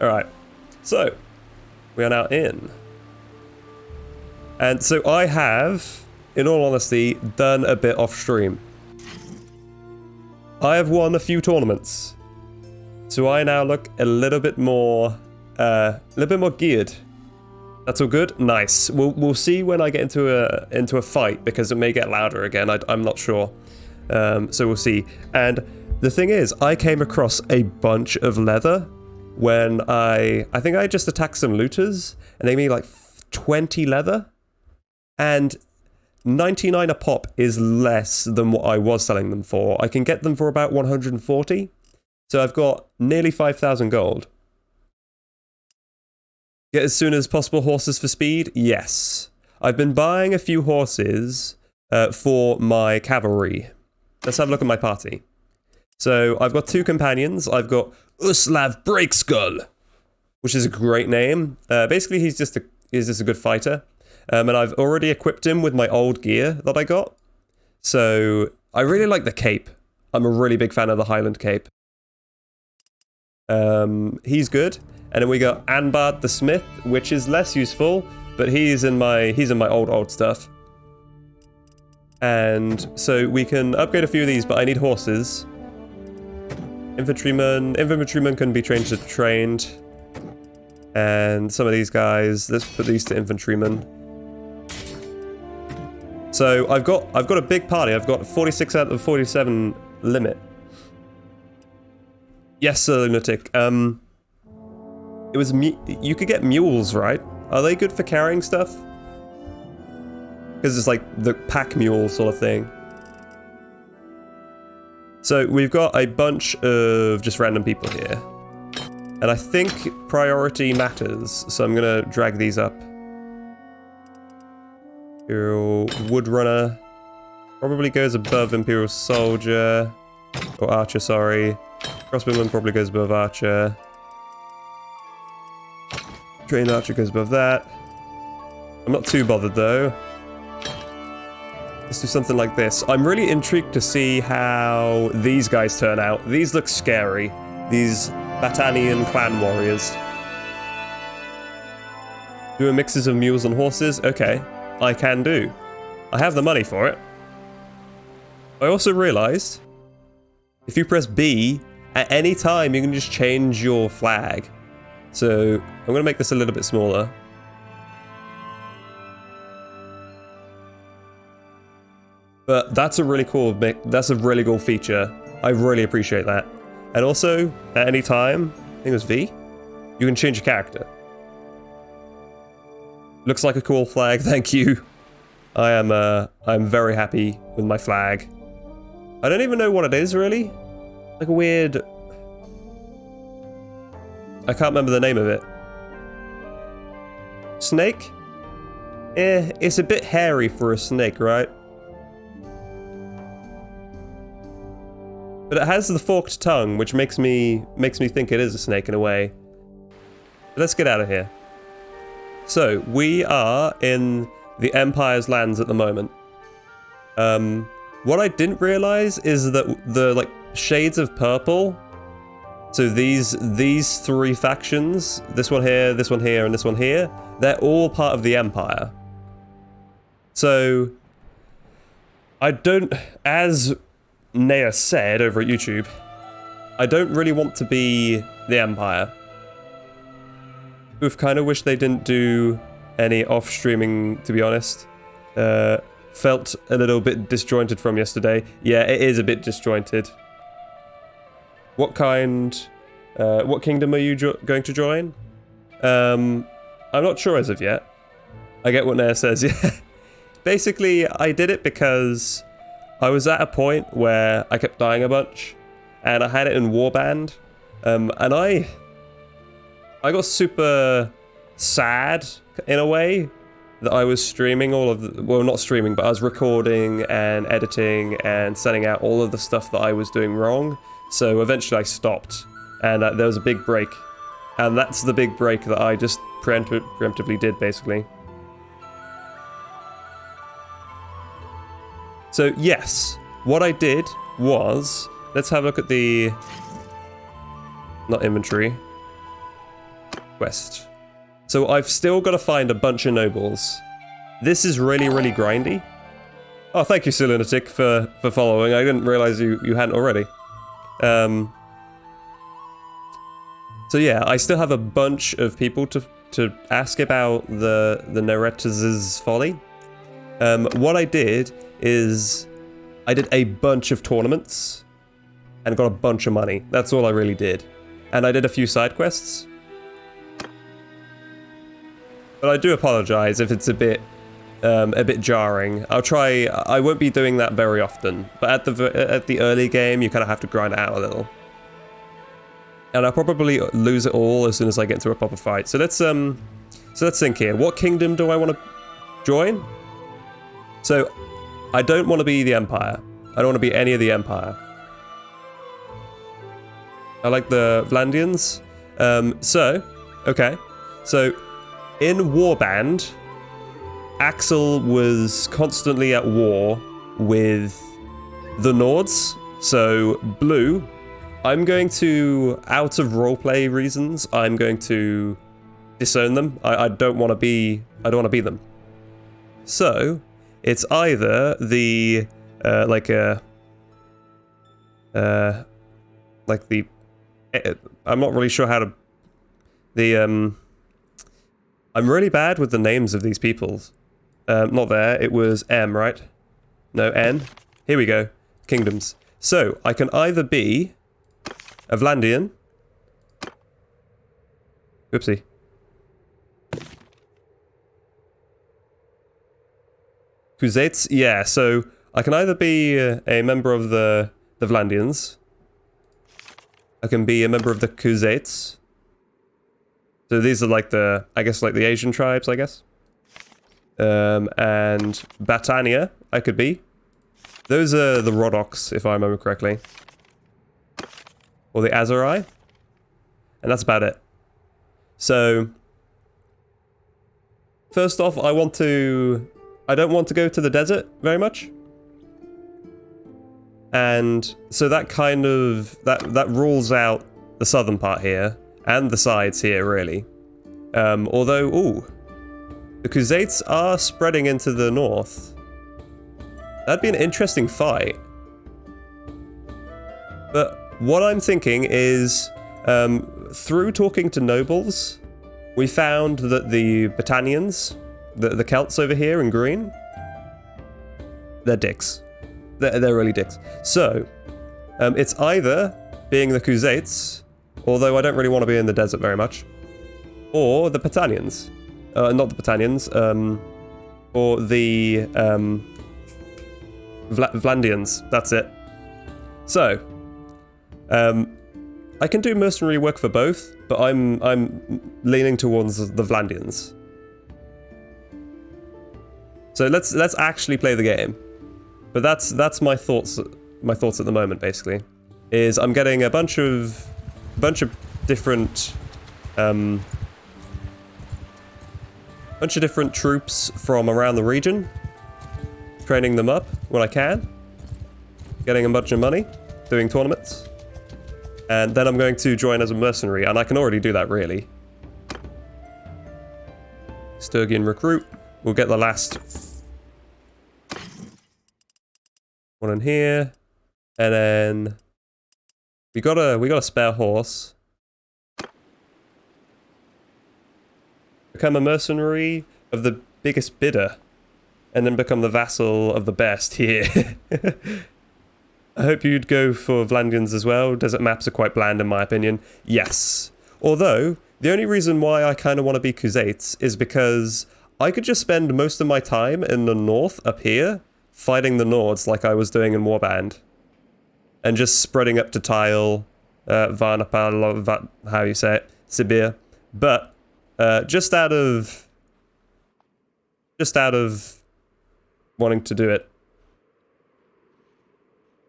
Alright. So, we are now in. And so I have, in all honesty, done a bit off stream. I have won a few tournaments. So I now look a little bit more geared. That's all good? Nice. We'll see when I get into a fight, because it may get louder again. I'm not sure. So we'll see. And the thing is, I came across a bunch of leather when I think I just attacked some looters, and they made like 20 leather, and 99 a pop is less than what I was selling them for. I can get them for about 140. So I've got nearly 5,000 gold. Get as soon as possible horses for speed? Yes. I've been buying a few horses for my cavalry. Let's have a look at my party. So I've got 2 companions. I've got Uslav Breakskull, which is a great name. Basically, he's just a good fighter. And I've already equipped him with my old gear that I got. So I really like the cape. I'm a really big fan of the Highland cape. He's good. And then we got Anbard the Smith, which is less useful, but he's in my old stuff. And so we can upgrade a few of these, but I need horses. Infantrymen can be trained to trained. And some of these guys, let's put these to infantrymen. So I've got a big party. I've got 46 out of 47 limit. Yes, Sir Lunatic. It was you could get mules, right? Are they good for carrying stuff? Because it's like the pack mule sort of thing. So we've got a bunch of just random people here. And I think priority matters, so I'm gonna drag these up. Imperial Woodrunner probably goes above Imperial Soldier, or Archer, sorry. Crossbowman probably goes above Archer. Trained Archer goes above that. I'm not too bothered though. Let's do something like this. I'm really intrigued to see how these guys turn out. These look scary. These Battanian clan warriors. Doing mixes of mules and horses? Okay. I can do. I have the money for it. I also realized if you press B at any time, you can just change your flag. So I'm going to make this a little bit smaller. But that's a really cool feature. I really appreciate that. And also, at any time, I think it was V, you can change your character. Looks like a cool flag, thank you. I'm very happy with my flag. I don't even know what it is, really. Like a weird... I can't remember the name of it. Snake? Eh, it's a bit hairy for a snake, right? But it has the forked tongue, which makes me think it is a snake in a way. But let's get out of here. So, we are in the Empire's lands at the moment. What I didn't realize is that the, like, shades of purple, so these 3 factions, this one here, and this one here, they're all part of the Empire. So, I don't, as Nea said over at YouTube, I don't really want to be the Empire. We've kind of wished they didn't do any off-streaming, to be honest. Felt a little bit disjointed from yesterday. Yeah, it is a bit disjointed. What kingdom are you going to join? I'm not sure as of yet. I get what Nair says, yeah. Basically, I did it because I was at a point where I kept dying a bunch, and I had it in Warband, and I got super sad, in a way, that I was streaming all of the, well, not streaming, but I was recording and editing and sending out all of the stuff that I was doing wrong. So eventually I stopped, and there was a big break. And that's the big break that I just preemptively did, basically. So yes, what I did was, let's have a look at the, not inventory. quest. So I've still got to find a bunch of nobles. This is really, really grindy. Oh, thank you, Lunatic, for following. I didn't realize you hadn't already. So yeah, I still have a bunch of people to ask about the Neretas' folly. What I did is I did a bunch of tournaments and got a bunch of money. That's all I really did. And I did a few side quests. But I do apologize if it's a bit jarring. I'll try. I won't be doing that very often. But at the early game, you kind of have to grind it out a little. And I'll probably lose it all as soon as I get into a proper fight. So let's think here. What kingdom do I want to join? So I don't want to be the Empire. I don't want to be any of the Empire. I like the Vlandians. Okay. So in Warband, Axel was constantly at war with the Nords. So blue, I'm going to, out of roleplay reasons, I'm going to disown them. I don't want to be them. So it's either the I'm not really sure how to I'm really bad with the names of these peoples. Not there, it was M, right? No, N. Here we go. Kingdoms. So, I can either be a Vlandian. Whoopsie. Khuzaits? Yeah, so I can either be a member of the Vlandians. I can be a member of the Khuzaits. So these are like the, I guess like the Asian tribes, I guess. And Batania, I could be. Those are the Rodoks, if I remember correctly. Or the Azurai. And that's about it. So, first off, I don't want to go to the desert very much. And so that kind of, that rules out the southern part here. And the sides here, really. Although, ooh. The Khuzaits are spreading into the north. That'd be an interesting fight. But what I'm thinking is, through talking to nobles, we found that the Battanians, the Celts over here in green, they're dicks. They're really dicks. So, it's either being the Khuzaits, although I don't really want to be in the desert very much, or the Battanians. Not the Battanians, or the Vlandians. That's it. So, I can do mercenary work for both, but I'm leaning towards the Vlandians. So let's actually play the game. But that's my thoughts at the moment, basically. Is I'm getting a bunch of different troops from around the region, training them up when I can, getting a bunch of money, doing tournaments, and then I'm going to join as a mercenary, and I can already do that, really. Sturgian recruit. We'll get the last one in here, and then we got a spare horse. Become a mercenary of the biggest bidder, and then become the vassal of the best here. I hope you'd go for Vlandians as well. Desert maps are quite bland in my opinion. Yes. Although, the only reason why I kind of want to be Khuzaits is because I could just spend most of my time in the north up here, fighting the Nords like I was doing in Warband. And just spreading up to Tile, Varnapal, how you say it, Sibir. But just out of wanting to do it.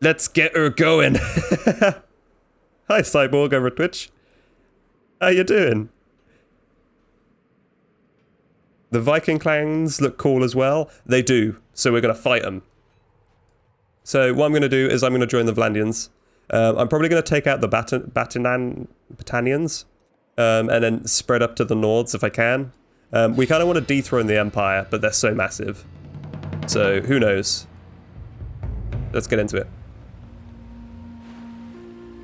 Let's get her going. Hi Cyborg over Twitch. How you doing? The Viking clans look cool as well. They do, so we're gonna fight them. So what I'm gonna do is I'm gonna join the Vlandians. I'm probably gonna take out the Battanians. and then spread up to the Nords if I can. We kind of want to dethrone the Empire, but they're so massive. So, who knows? Let's get into it.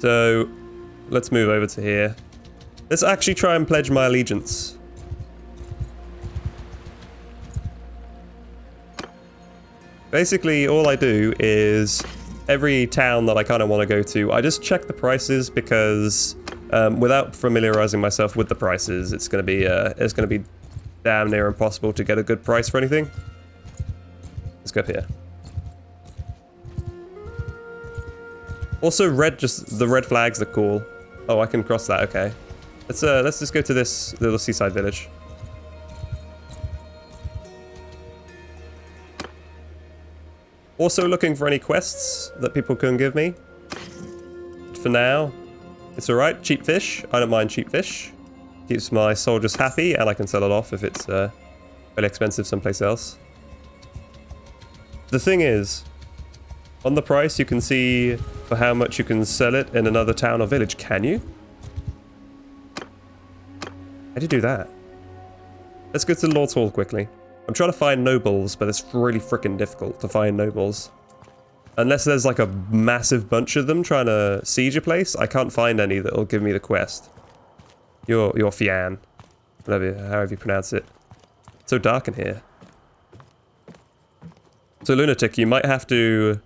So, let's move over to here. Let's actually try and pledge my allegiance. Basically, all I do is every town that I kind of want to go to, I just check the prices because without familiarizing myself with the prices, it's going to be damn near impossible to get a good price for anything. Let's go up here. Also, the red flags are cool. Oh, I can cross that. Okay. Let's just go to this little seaside village. Also looking for any quests that people can give me. For now, it's alright. Cheap fish. I don't mind cheap fish. Keeps my soldiers happy, and I can sell it off if it's really expensive someplace else. The thing is, on the price you can see for how much you can sell it in another town or village. Can you? How do you do that? Let's go to the Lord's Hall quickly. I'm trying to find nobles, but it's really freaking difficult to find nobles. Unless there's like a massive bunch of them trying to siege a place, I can't find any that'll give me the quest. You're Fian. However you pronounce it. It's so dark in here. So Lunatic, you might have to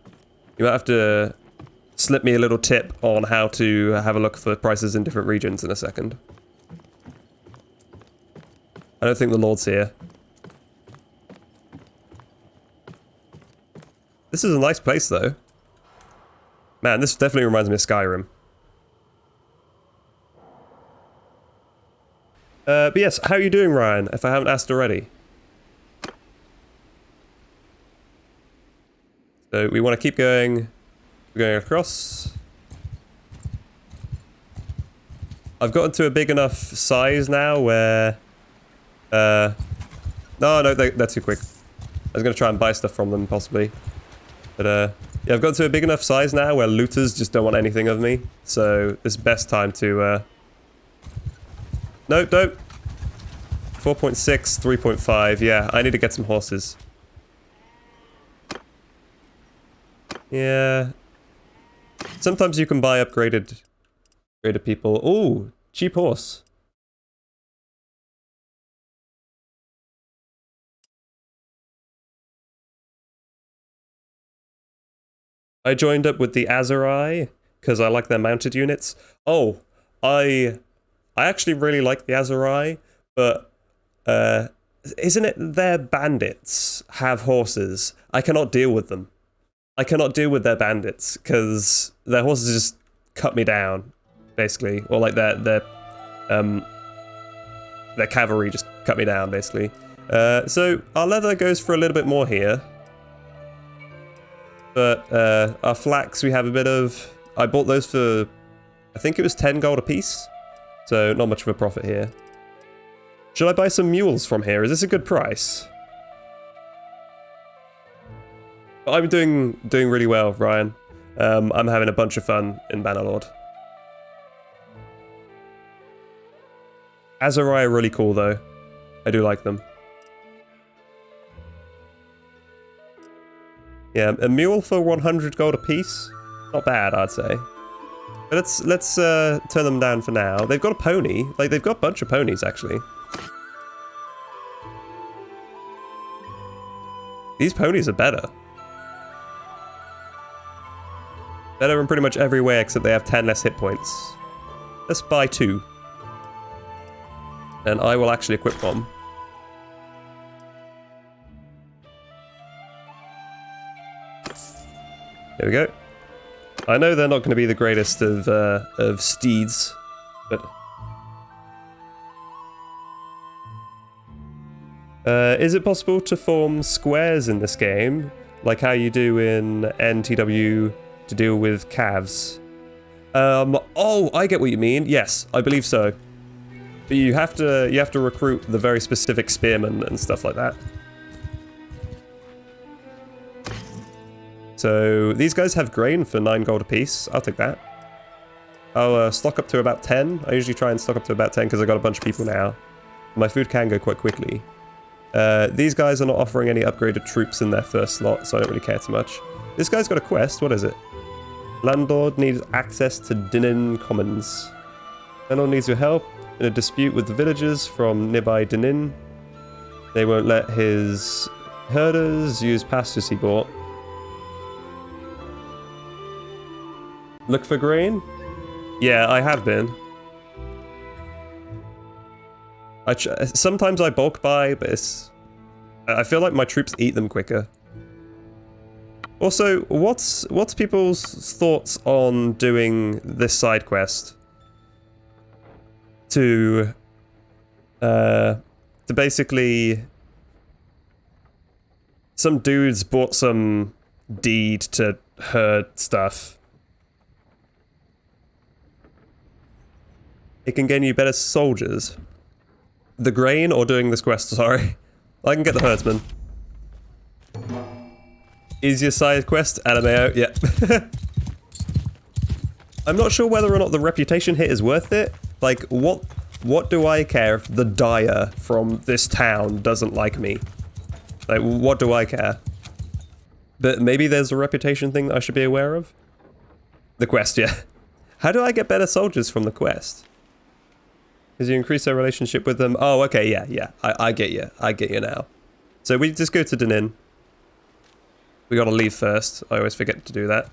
slip me a little tip on how to have a look for prices in different regions in a second. I don't think the Lord's here. This is a nice place, though. Man, this definitely reminds me of Skyrim. But yes, how are you doing, Ryan, if I haven't asked already? So we want to keep going. We're going across. I've gotten to a big enough size now where... No, that's too quick. I was going to try and buy stuff from them, possibly. But, yeah, I've got to a big enough size now where looters just don't want anything of me. So, it's best time to, No, don't! 4.6, 3.5, yeah, I need to get some horses. Yeah. Sometimes you can buy upgraded people. Ooh, cheap horse. I joined up with the Azurai because I like their mounted units. Oh, I actually really like the Azurai, but isn't it their bandits have horses? I cannot deal with them. I cannot deal with their bandits because their horses just cut me down, basically, or like their cavalry just cut me down, basically. So our leather goes for a little bit more here. But our flax we have a bit of... I bought those for... I think it was 10 gold a piece. So not much of a profit here. Should I buy some mules from here? Is this a good price? I'm doing really well, Ryan. I'm having a bunch of fun in Bannerlord. Azurai are really cool though. I do like them. Yeah, a mule for 100 gold a piece. Not bad, I'd say. But let's turn them down for now. They've got a pony. Like, they've got a bunch of ponies, actually. These ponies are better. Better in pretty much every way except they have 10 less hit points. Let's buy 2. And I will actually equip one. There we go. I know they're not going to be the greatest of steeds, but... is it possible to form squares in this game, like how you do in NTW to deal with calves? Oh, I get what you mean. Yes, I believe so. But you have to recruit the very specific spearmen and stuff like that. So these guys have grain for 9 gold apiece. I'll take that. I'll stock up to about 10. I usually try and stock up to about 10 because I've got a bunch of people now. My food can go quite quickly. These guys are not offering any upgraded troops in their first slot, so I don't really care too much. This guy's got a quest. What is it? Landlord needs access to Dinin Commons. Landlord needs your help in a dispute with the villagers from nearby Dinin. They won't let his herders use pastures he bought. Look for grain? Yeah, I have been. Sometimes I bulk buy, but I feel like my troops eat them quicker. Also, what's people's thoughts on doing this side quest to basically some dudes bought some deed to herd stuff. It can gain you better soldiers. The grain or doing this quest, sorry. I can get the herdsman. Easier side quest, LMAO, yeah. I'm not sure whether or not the reputation hit is worth it. Like, what do I care if the dyer from this town doesn't like me? Like, what do I care? But maybe there's a reputation thing that I should be aware of? The quest, yeah. How do I get better soldiers from the quest? Because you increase our relationship with them. Oh, okay, yeah. I get you. I get you now. So we just go to Dinin. We gotta leave first. I always forget to do that.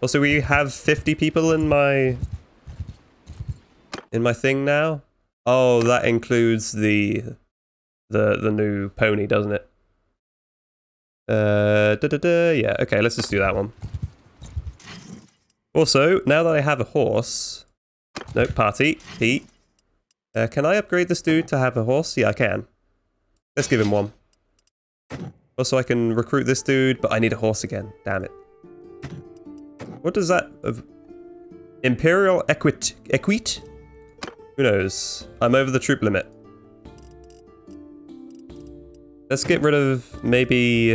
Also, we have 50 people in my thing now. Oh, that includes the new pony, doesn't it? Yeah. Okay, let's just do that one. Also, now that I have a horse, nope, party, Pete. Can I upgrade this dude to have a horse? Yeah, I can. Let's give him one. Also, I can recruit this dude, but I need a horse again. Damn it. What does that... Imperial Equite? Who knows? I'm over the troop limit. Let's get rid of maybe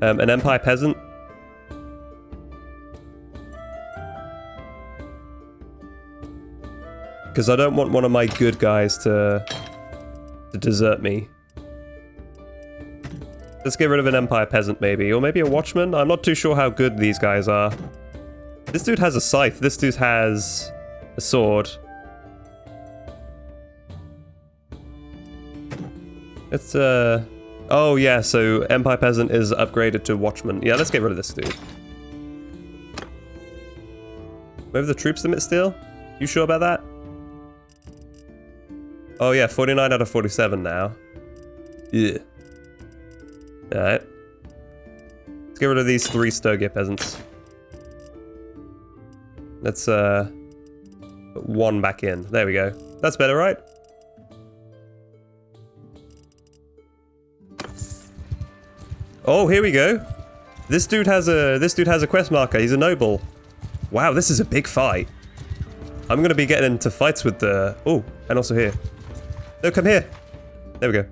an Empire Peasant. Because I don't want one of my good guys to desert me. Let's get rid of an Empire Peasant maybe, or maybe a Watchman. I'm not too sure how good these guys are. This dude has a scythe, this dude has a sword. It's oh yeah, so Empire Peasant is upgraded to Watchman. Yeah, let's get rid of this dude. Over the troops limit still? You sure about that? Oh yeah, 49 out of 47 now. Yeah. Alright. Let's get rid of these 3 Sturgia peasants. Let's put 1 back in. There we go. That's better, right? Oh, here we go. This dude has a quest marker. He's a noble. Wow, this is a big fight. I'm gonna be getting into fights with the... Oh, and also here. No, come here. There we go.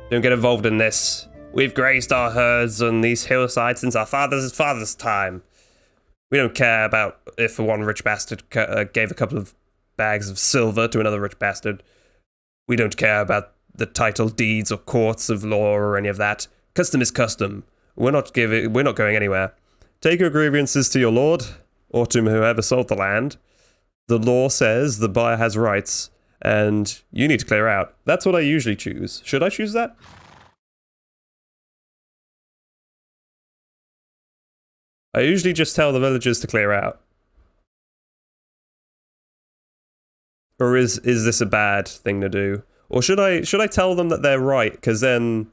Don't get involved in this. We've grazed our herds on these hillsides since our father's time. We don't care about if one rich bastard gave a couple of bags of silver to another rich bastard. We don't care about the title deeds or courts of law or any of that. Custom is custom. We're not going anywhere. Take your grievances to your lord, or to whoever sold the land. The law says the buyer has rights, and you need to clear out. That's what I usually choose. Should I choose that? I usually just tell the villagers to clear out. Or is this a bad thing to do? Or should I tell them that they're right, because then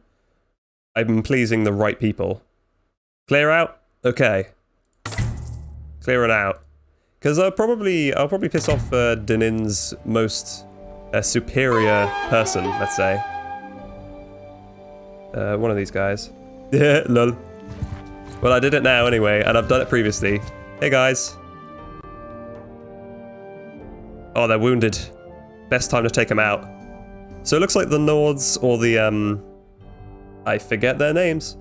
I'm pleasing the right people? Clear out? Okay. Clear it out. Because I'll probably piss off Dinin's most superior person, let's say. One of these guys. Yeah, lol. Well, I did it now anyway, and I've done it previously. Hey guys. Oh, they're wounded. Best time to take them out. So it looks like the Nords, or the, I forget their names.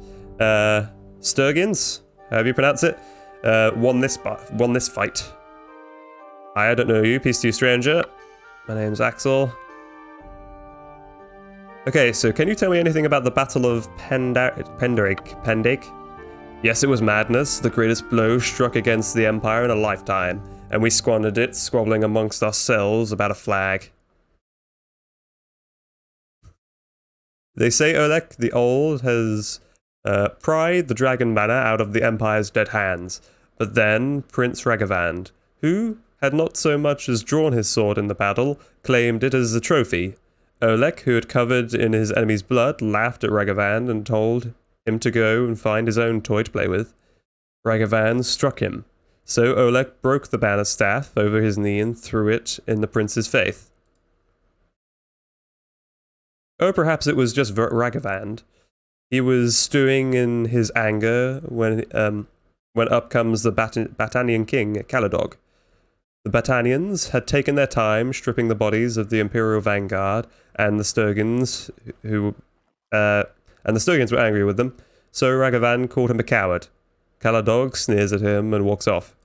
Sturgians, however you pronounce it. won this fight. I don't know you, peace to you, stranger. My name's Axel. Okay, so can you tell me anything about the Battle of Pendake? Yes, it was madness, the greatest blow struck against the Empire in a lifetime, and we squandered it, squabbling amongst ourselves about a flag. They say Olek the Old has pried the dragon banner out of the Empire's dead hands, but then Prince Ragavand, who had not so much as drawn his sword in the battle, claimed it as a trophy. Olek, who had covered in his enemy's blood, laughed at Ragavand and told him to go and find his own toy to play with. Ragavand struck him, so Olek broke the banner staff over his knee and threw it in the prince's face. Or perhaps it was just Ragavand. He was stewing in his anger when up comes the Battanian king, Caladog. The Battanians had taken their time stripping the bodies of the Imperial Vanguard, and the Sturgans were angry with them, so Ragavand called him a coward. Caladog sneers at him and walks off.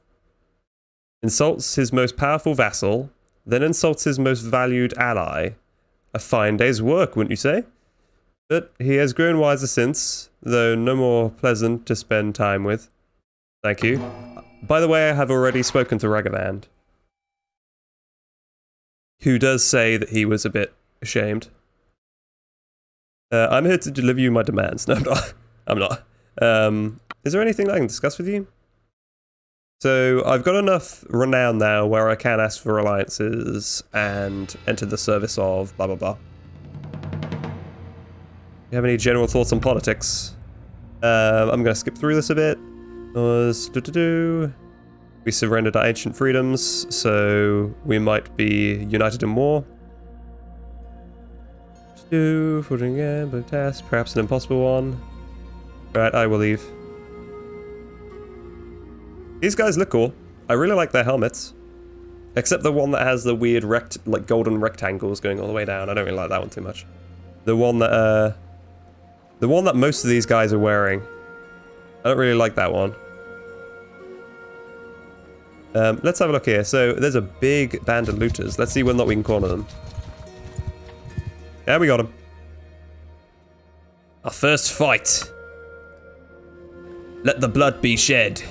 Insults his most powerful vassal, then insults his most valued ally. A fine day's work, wouldn't you say? But he has grown wiser since, though no more pleasant to spend time with. Thank you. By the way, I have already spoken to Ragavand, who does say that he was a bit ashamed. I'm here to deliver you my demands. No, I'm not. Is there anything I can discuss with you? So, I've got enough renown now where I can ask for alliances and enter the service of blah blah blah. You have any general thoughts on politics? I'm gonna skip through this a bit. We surrendered our ancient freedoms, so we might be united in war. Forging a test, perhaps an impossible one. Right, I will leave. These guys look cool. I really like their helmets. Except the one that has the weird golden rectangles going all the way down. I don't really like that one too much. The one that most of these guys are wearing. I don't really like that one. Let's have a look here. So, there's a big band of looters. Let's see whether or not we can corner them. Yeah, we got them. Our first fight. Let the blood be shed.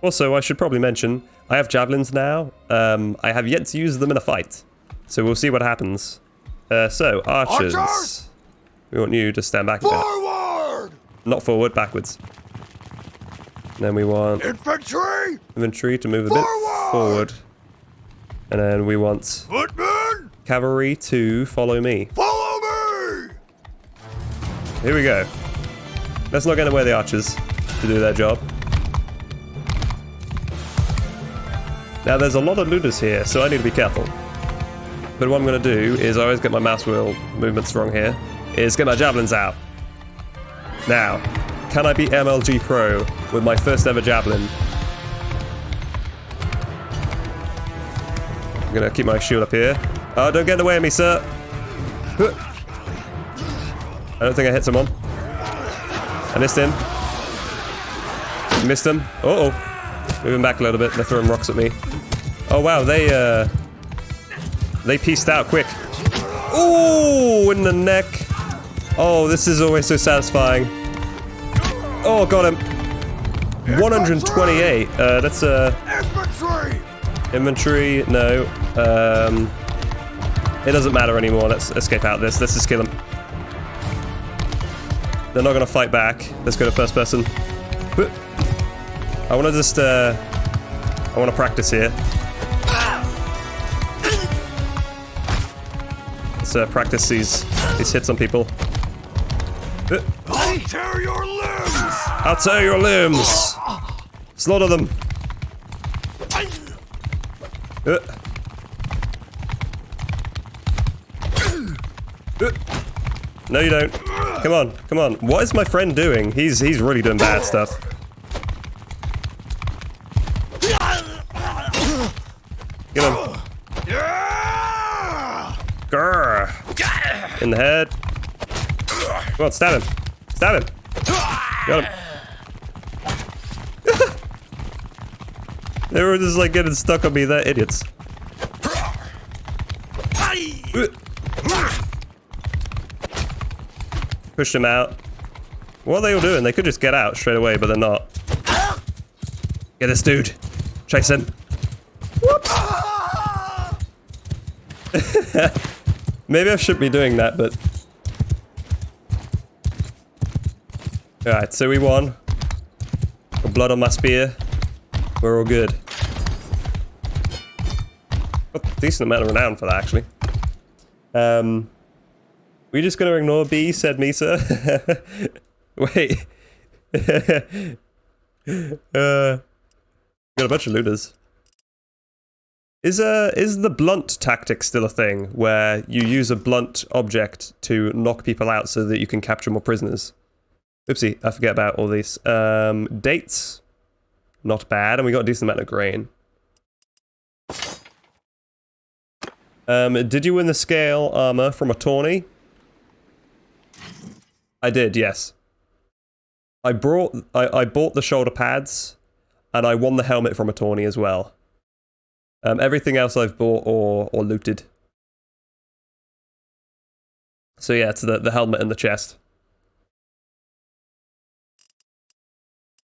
Also, I should probably mention, I have javelins now. I have yet to use them in a fight. So we'll see what happens. So, archers. Archers! We want you to stand back a bit. Forward! Not forward, backwards. And then we want infantry to move a bit forward. And then we want footmen! Cavalry to follow me. Follow me! Here we go. Let's not get in the way of the archers to do their job. Now there's a lot of looters here, so I need to be careful. But what I'm going to do is, I always get my mouse wheel movements wrong here, is get my javelins out. Now, can I be MLG Pro with my first ever javelin? I'm going to keep my shield up here. Oh, don't get in the way of me, sir. I don't think I hit someone. I missed him. Missed him. Uh-oh. Moving back a little bit. They're throwing rocks at me. Oh, wow. They pieced out quick. Ooh, in the neck. Oh, this is always so satisfying. Oh, got him. 128. That's infantry. Inventory. No. It doesn't matter anymore. Let's escape out of this. Let's just kill them. They're not gonna fight back. Let's go to first person. I want to just I want to practice here. Let's practice these hits on people. I'll tear your limbs! I'll tear your limbs! Slaughter them! No, you don't. Come on, come on. What is my friend doing? He's really doing bad stuff. Get him. Grr. In the head. Come on, stab him. Stab him. Got him. They were just like getting stuck on me, they're idiots. Pushed him out. What are they all doing? They could just get out straight away, but they're not. Get this dude. Chase him. Maybe I shouldn't be doing that, but... Alright, so we won. Got blood on my spear. We're all good. Got a decent amount of renown for that, actually. We just gonna ignore B, said Misa. Wait. Got a bunch of looters. Is the blunt tactic still a thing, where you use a blunt object to knock people out so that you can capture more prisoners? Oopsie, I forget about all these. Dates. Not bad, and we got a decent amount of grain. Did you win the scale armor from a tourney? I did, yes. I bought the shoulder pads, and I won the helmet from a tourney as well. Everything else I've bought or looted. So yeah, it's the helmet and the chest.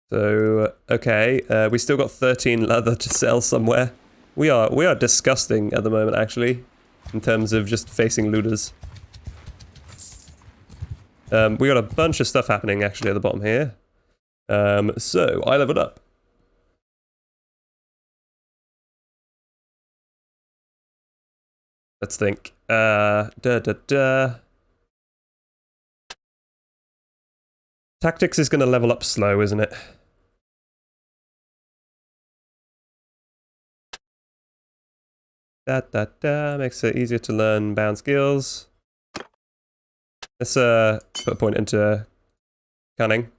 So, okay, we still got 13 leather to sell somewhere. We are disgusting at the moment, actually, in terms of just facing looters. We got a bunch of stuff happening, actually, at the bottom here. So, I leveled up. Let's think. Tactics is going to level up slow, isn't it? Makes it easier to learn bound skills. Let's put a point into cunning.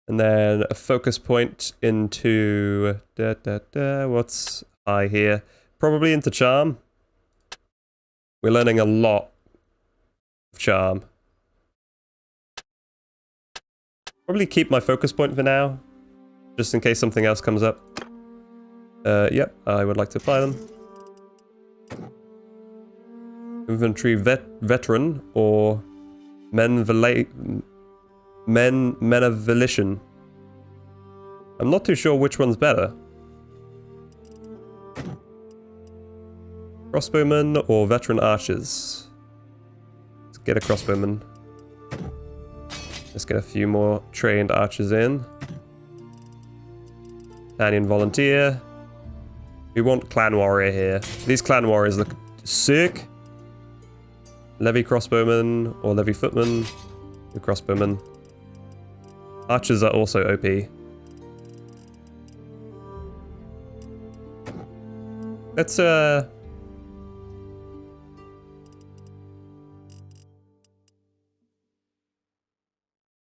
And then a focus point into... What's high here? Probably into charm. We're learning a lot of charm. Probably keep my focus point for now, just in case something else comes up. Yep, I would like to apply them. Infantry veteran or men of volition. I'm not too sure which one's better. Crossbowmen or veteran archers? Let's get a crossbowman. Let's get a few more trained archers in. Companion volunteer. We want clan warrior here. These clan warriors look sick. Levy crossbowman or levy footman. The crossbowman. Archers are also OP. Let's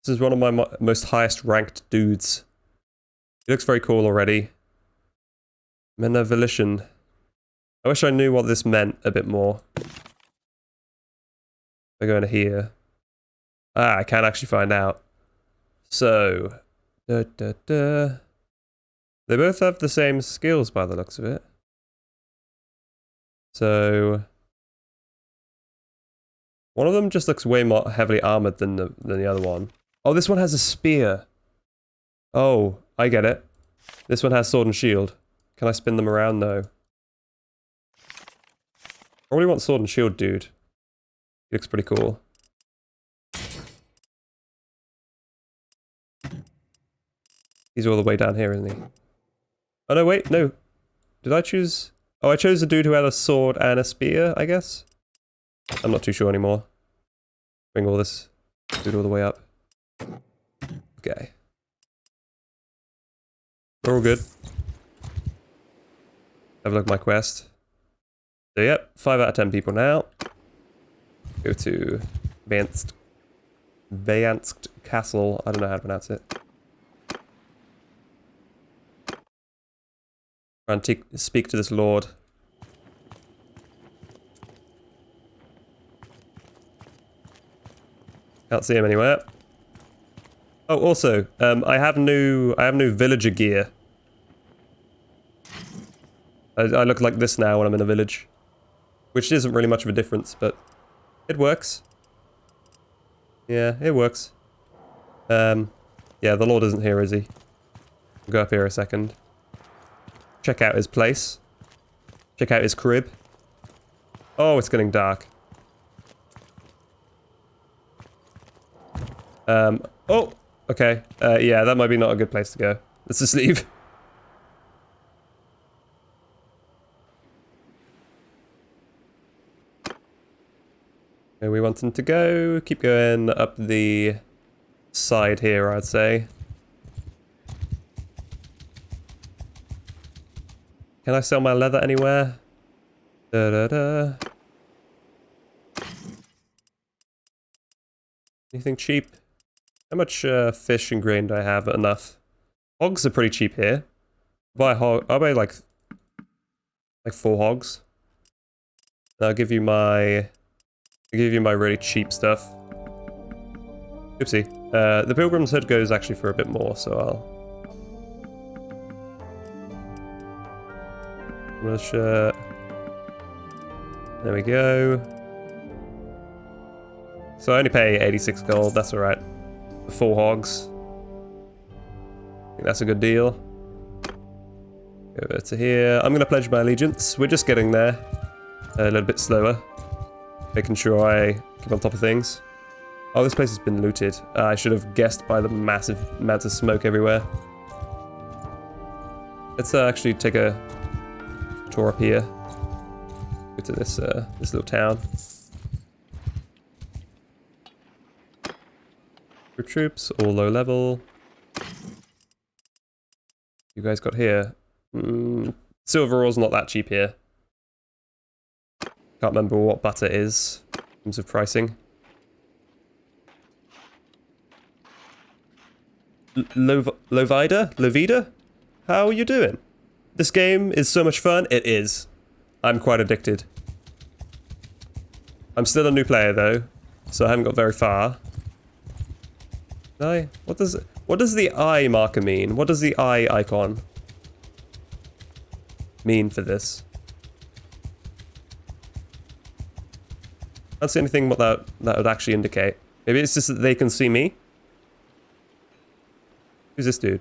This is one of my most highest ranked dudes. He looks very cool already. Men of volition. I wish I knew what this meant a bit more. I go into here. I can't actually find out. So, They both have the same skills by the looks of it. So, one of them just looks way more heavily armored than the other one. Oh, this one has a spear. Oh, I get it. This one has sword and shield. Can I spin them around? No. Probably want sword and shield, dude. He looks pretty cool. He's all the way down here, isn't he? Oh no, wait, no. Did I choose... Oh, I chose the dude who had a sword and a spear, I guess? I'm not too sure anymore. Bring all this dude all the way up. Okay. We're all good. Have a look at my quest. So yep, 5 out of 10 people now. Go to Vansk Castle. I don't know how to pronounce it. Try and speak to this lord. Can't see him anywhere. Oh, also, I have new villager gear. I look like this now when I'm in a village. Which isn't really much of a difference, but it works. Yeah, it works. Yeah, the Lord isn't here, is he? I'll go up here a second. Check out his place. Check out his crib. Oh, it's getting dark. Oh, okay. Yeah, that might be not a good place to go. Let's just leave. Where we wanting to go? Keep going up the side here, I'd say. Can I sell my leather anywhere? Da-da-da. Anything cheap? How much fish and grain do I have? Enough. Hogs are pretty cheap here. I'll buy like 4 hogs. And I'll give you my really cheap stuff. Oopsie. The Pilgrim's Hood goes actually for a bit more, so shirt. There we go. So I only pay 86 gold, that's alright. 4 hogs. I think that's a good deal. Go over to here. I'm going to pledge my allegiance. We're just getting there. A little bit slower. Making sure I keep on top of things. Oh, this place has been looted. I should have guessed by the massive amounts of smoke everywhere. Let's actually take a tour up here. Go to this little town. Troops, all low level. You guys got here? Silver ore's not that cheap here. Can't remember what butter is in terms of pricing. Lovida? How are you doing? This game is so much fun. It is. I'm quite addicted. I'm still a new player though, so I haven't got very far. What does the eye marker mean? What does the eye icon mean for this? I don't see anything what that would actually indicate. Maybe it's just that they can see me. Who's this dude?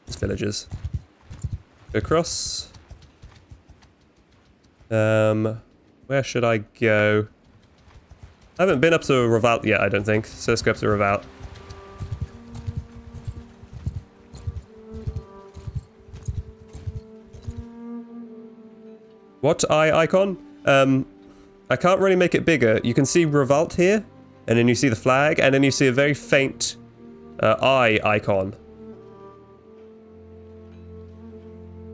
It's villagers. Go across. Where should I go? I haven't been up to Revout yet, I don't think. So let's go up to Revout. What eye icon? I can't really make it bigger. You can see Revolt here, and then you see the flag, and then you see a very faint eye icon.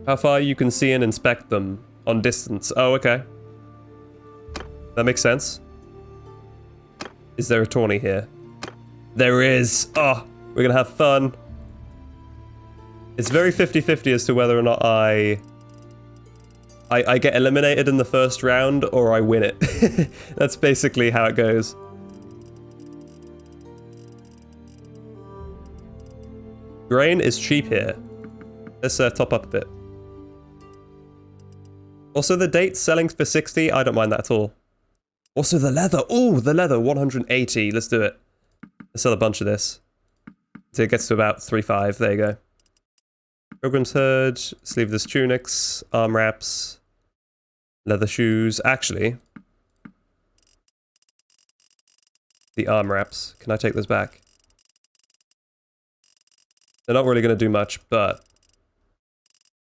How far you can see and inspect them on distance. Oh, okay. That makes sense. Is there a tourney here? There is! Oh, we're gonna have fun. It's very 50-50 as to whether or not I get eliminated in the first round or I win it. That's basically how it goes. Grain is cheap here. Let's top up a bit. Also, the dates selling for 60, I don't mind that at all. Also, the leather. Oh, the leather, 180. Let's do it. Let's sell a bunch of this. So it gets to about 3.5. There you go. Pilgrim's Hood, sleeveless tunics, arm wraps, leather shoes. Actually, the arm wraps. Can I take those back? They're not really going to do much, but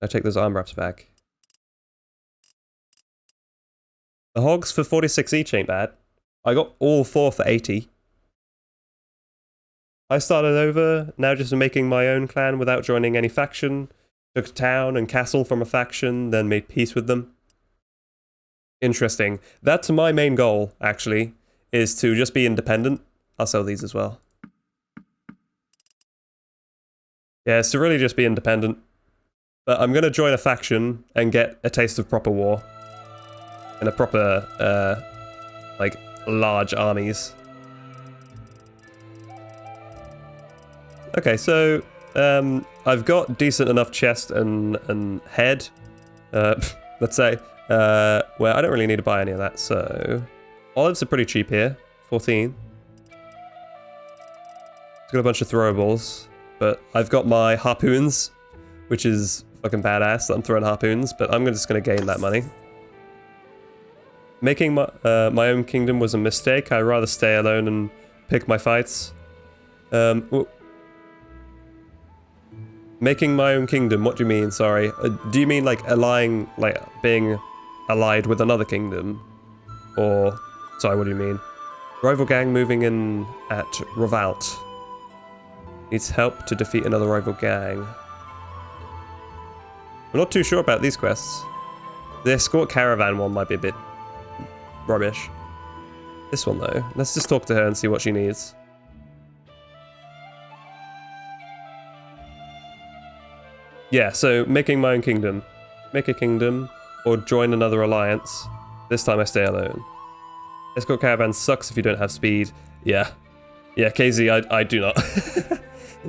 I take those arm wraps back. The hogs for 46 each ain't bad. I got all 4 for 80. I started over, now just making my own clan without joining any faction. Took a town and castle from a faction, then made peace with them. Interesting. That's my main goal, actually, is to just be independent. I'll sell these as well. Yeah, it's to really just be independent. But I'm gonna join a faction and get a taste of proper war. And a proper, like, large armies. Okay, so I've got decent enough chest and head, let's say, where I don't really need to buy any of that. So olives are pretty cheap here, 14. It's got a bunch of throwables, but I've got my harpoons, which is fucking badass that I'm throwing harpoons, but I'm just going to gain that money. Making my own kingdom was a mistake. I'd rather stay alone and pick my fights. Making my own kingdom, what do you mean? Sorry. Do you mean like allying, like being allied with another kingdom? Or, sorry, what do you mean? Rival gang moving in at Revolt. Needs help to defeat another rival gang. I'm not too sure about these quests. The escort caravan one might be a bit rubbish. This one though, let's just talk to her and see what she needs. Yeah, so making my own kingdom. Make a kingdom or join another alliance. This time I stay alone. Escort caravan sucks if you don't have speed. Yeah. Yeah, KZ, I do not.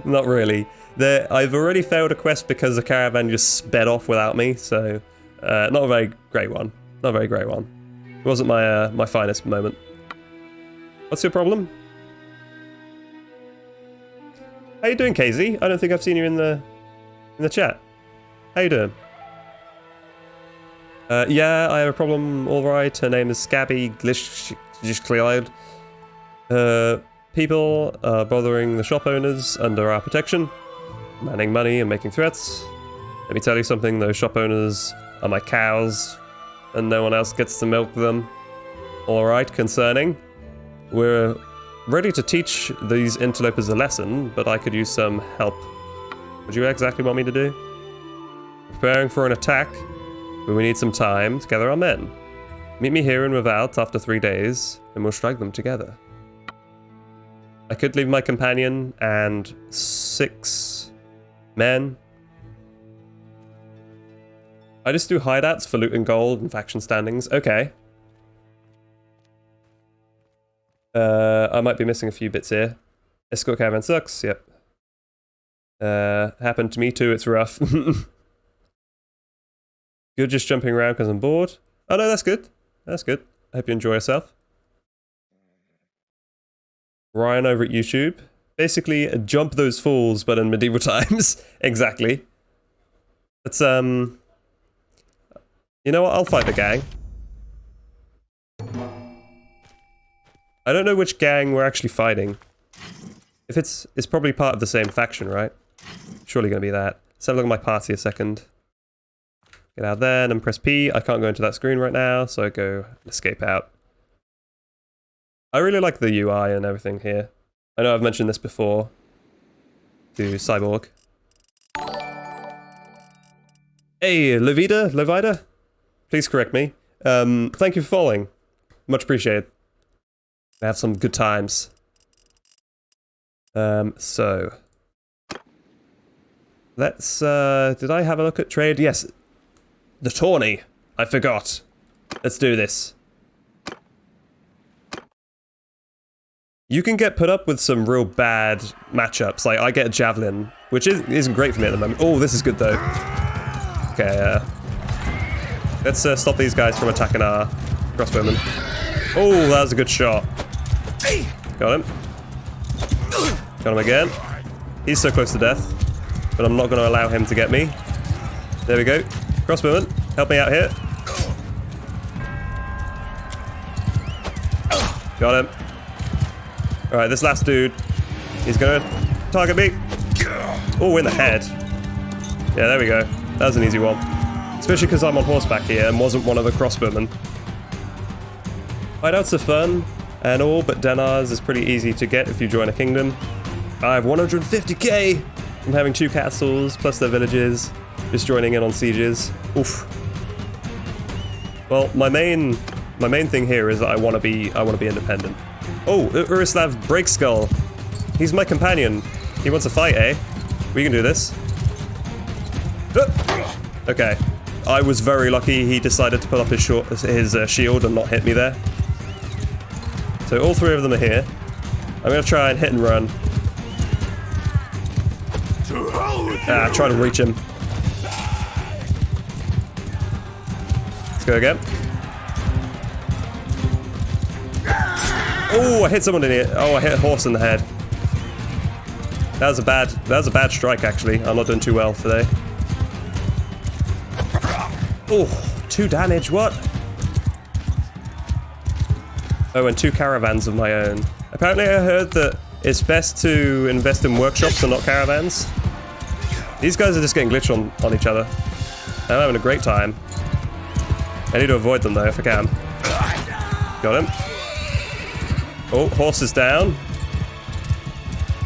Not really. I've already failed a quest because the caravan just sped off without me, so not a very great one. Not a very great one. It wasn't my my finest moment. What's your problem? How you doing, KZ? I don't think I've seen you in the chat. How you doing? Yeah, I have a problem, alright. Her name is Scabby Glishcleod. People are bothering the shop owners under our protection, manning money and making threats. Let me tell you something, those shop owners are my cows, and no one else gets to milk them. Alright, concerning. We're ready to teach these interlopers a lesson, but I could use some help. What do you exactly want me to do? Preparing for an attack, but we need some time to gather our men. Meet me here in Revolt after 3 days, and we'll strike them together. I could leave my companion and 6 men. I just do hideouts for loot and gold and faction standings. Okay. I might be missing a few bits here. Escort caravan sucks, yep. Happened to me too, it's rough. Good, just jumping around because I'm bored. Oh no, that's good. That's good. I hope you enjoy yourself. Ryan over at YouTube. Basically, jump those fools, but in medieval times. Exactly. Let's, you know what? I'll fight the gang. I don't know which gang we're actually fighting. If it's probably part of the same faction, right? Surely gonna be that. Let's have a look at my party a second. Get out there and then press P. I can't go into that screen right now, so I go escape out. I really like the UI and everything here. I know I've mentioned this before to Cyborg. Hey, Levida? Please correct me. Thank you for following. Much appreciated. Have some good times. So let's, did I have a look at trade? Yes. The tourney. I forgot. Let's do this. You can get put up with some real bad matchups. Like, I get a javelin, which isn't great for me at the moment. Oh, this is good though. Okay, let's stop these guys from attacking our crossbowmen. Oh, that was a good shot. Got him. Got him again. He's so close to death, but I'm not going to allow him to get me. There we go. Crossbowman, help me out here. Got him. Alright, this last dude, he's gonna target me. Oh, in the head. Yeah, there we go. That was an easy one. Especially because I'm on horseback here and wasn't one of the crossbowmen. Hideouts are fun and all, but Denars is pretty easy to get if you join a kingdom. I have 150k from having 2 castles, plus their villages, just joining in on sieges. Oof. Well, my main thing here is that I want to be independent. Oh, Urislav Breakskull. He's my companion. He wants to fight, eh? We can do this. Okay. I was very lucky he decided to put up his shield and not hit me there. So all 3 of them are here. I'm going to try and hit and run. Try to reach him. Let's go again. Oh, I hit someone in here. Oh, I hit a horse in the head. That was a bad strike, actually. I'm not doing too well today. Oh, 2 damage, what? Oh, and 2 caravans of my own. Apparently I heard that it's best to invest in workshops and not caravans. These guys are just getting glitched on each other. I'm having a great time. I need to avoid them though, if I can. Got him. Oh, horse is down.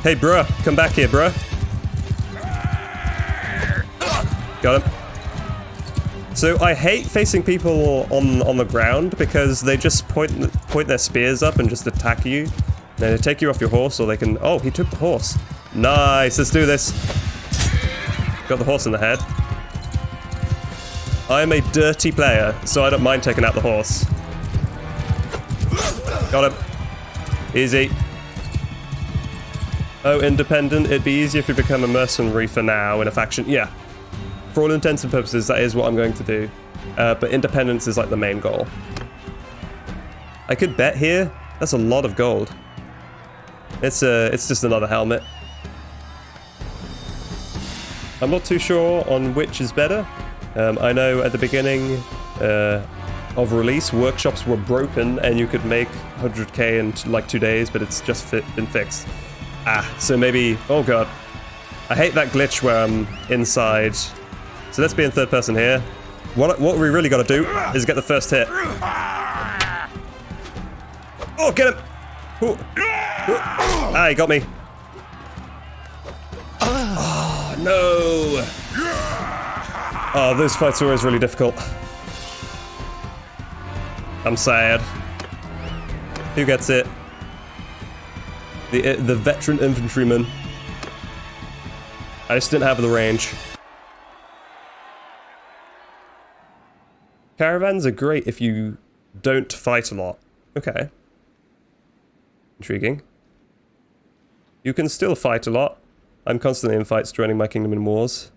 Hey, bruh, come back here, bruh. Got him. So I hate facing people on the ground because they just point their spears up and just attack you. Then they take you off your horse, or they can... Oh, he took the horse. Nice, let's do this. Got the horse in the head. I'm a dirty player, so I don't mind taking out the horse. Got him. Easy. Oh, independent. It'd be easier if you become a mercenary for now in a faction. Yeah. For all intents and purposes, that is what I'm going to do. But independence is like the main goal. I could bet here. That's a lot of gold. It's just another helmet. I'm not too sure on which is better. I know at the beginning of release, workshops were broken and you could make 100k in like 2 days, but it's just been fixed. So maybe... Oh god. I hate that glitch where I'm inside. So let's be in third person here. What we really got to do is get the first hit. Oh, get him! Ooh. Ooh. He got me. Oh, no! Oh, those fights are always really difficult. I'm sad. Who gets it? The veteran infantryman. I just didn't have the range. Caravans are great if you don't fight a lot. Okay. Intriguing. You can still fight a lot. I'm constantly in fights joining my kingdom in wars.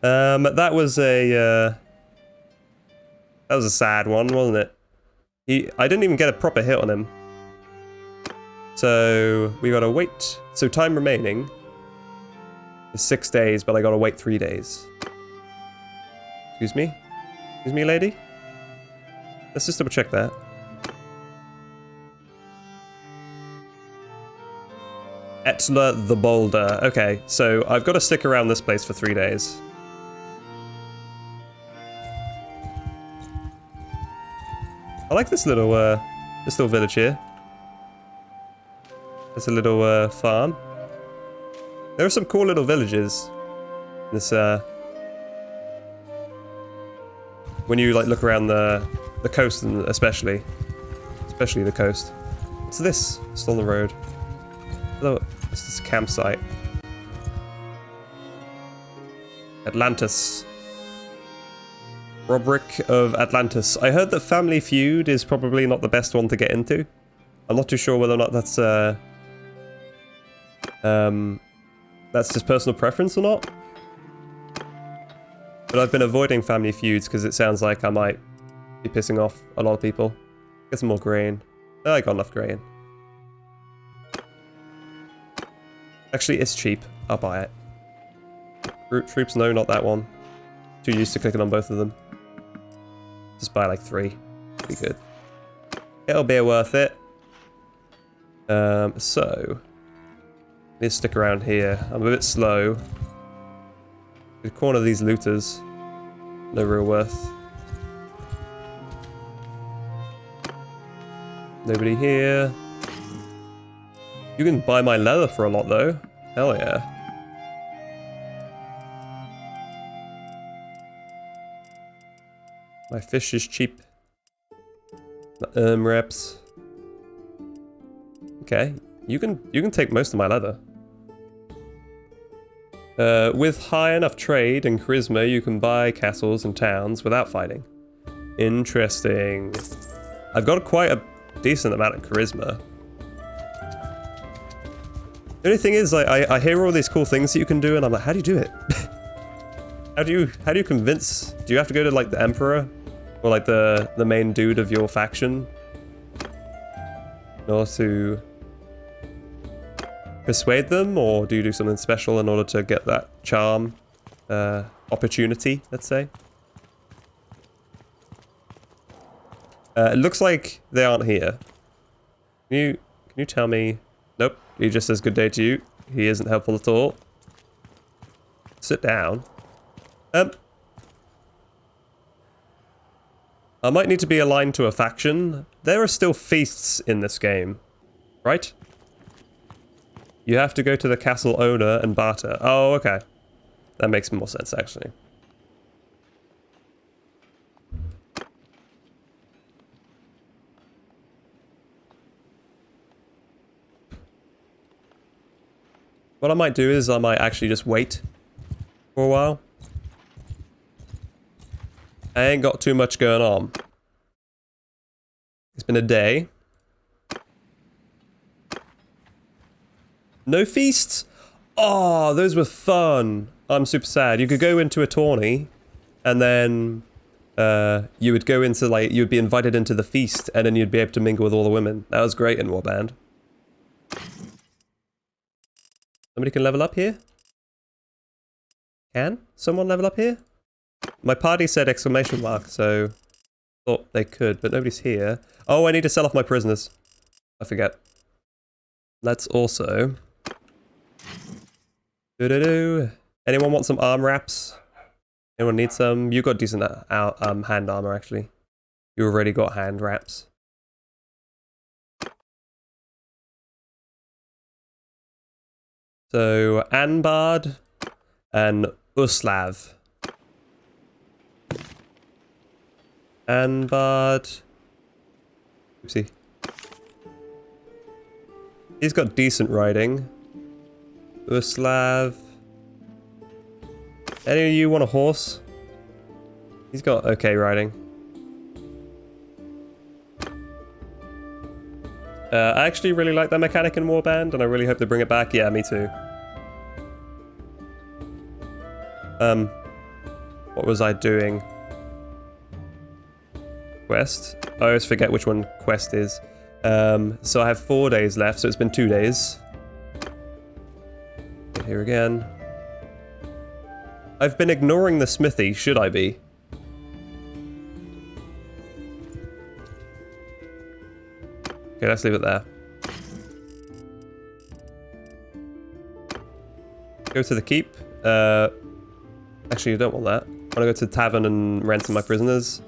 That was a sad one, wasn't it? I didn't even get a proper hit on him. So we gotta wait. So time remaining is 6 days, but I gotta wait 3 days. Excuse me? Excuse me, lady? Let's just double check that. Etla the Boulder. Okay, so I've got to stick around this place for 3 days. I like this little village here. It's a little farm. There are some cool little villages. This when you like look around the coast, and especially the coast. What's this? It's on the road. Oh, this is a campsite. Atlantis. Roderick of Atlantis. I heard that Family Feud is probably not the best one to get into. I'm not too sure whether or not that's just personal preference or not. But I've been avoiding Family Feuds because it sounds like I might be pissing off a lot of people. Get some more grain. Oh, I got enough grain. Actually, it's cheap. I'll buy it. Root troops, no, not that one. Too used to clicking on both of them. Just buy like 3. Be good. It'll be worth it. So need to stick around here. I'm a bit slow. Could corner these looters. No real worth. Nobody here. You can buy my leather for a lot though. Hell yeah. My fish is cheap. My reps. Okay, you can take most of my leather. With high enough trade and charisma, you can buy castles and towns without fighting. Interesting. I've got quite a decent amount of charisma. The only thing is, I hear all these cool things that you can do, and I'm like, how do you do it? how do you convince? Do you have to go to like the Emperor, or like the main dude of your faction, in order to persuade them, or do you do something special in order to get that charm opportunity? Let's say. It looks like they aren't here. Can you tell me? Nope. He just says good day to you. He isn't helpful at all. Sit down. I might need to be aligned to a faction. There are still feasts in this game, right? You have to go to the castle owner and barter. Oh, okay. That makes more sense, actually. What I might do is I might actually just wait for a while. I ain't got too much going on. It's been a day. No feasts? Oh, those were fun. I'm super sad. You could go into a tourney and then you would go into like, you'd be invited into the feast and then you'd be able to mingle with all the women. That was great in Warband. Somebody can level up here? Can someone level up here? My party said exclamation mark, so thought they could, but nobody's here. Oh, I need to sell off my prisoners. I forget. Let's also... Anyone want some arm wraps? Anyone need some? You got decent hand armor, actually. You already got hand wraps. So, Anbard and Uslav. Anbard. Oopsie. He's got decent riding. Uslav. Any of you want a horse? He's got okay riding. I actually really like that mechanic in Warband, and I really hope they bring it back. Yeah, me too. What was I doing? Quest? I always forget which one quest is. So I have 4 days left, so it's been 2 days. Here again. I've been ignoring the smithy, should I be? Okay, let's leave it there. Go to the keep. Actually, I don't want that. I want to go to the tavern and rent some of my prisoners.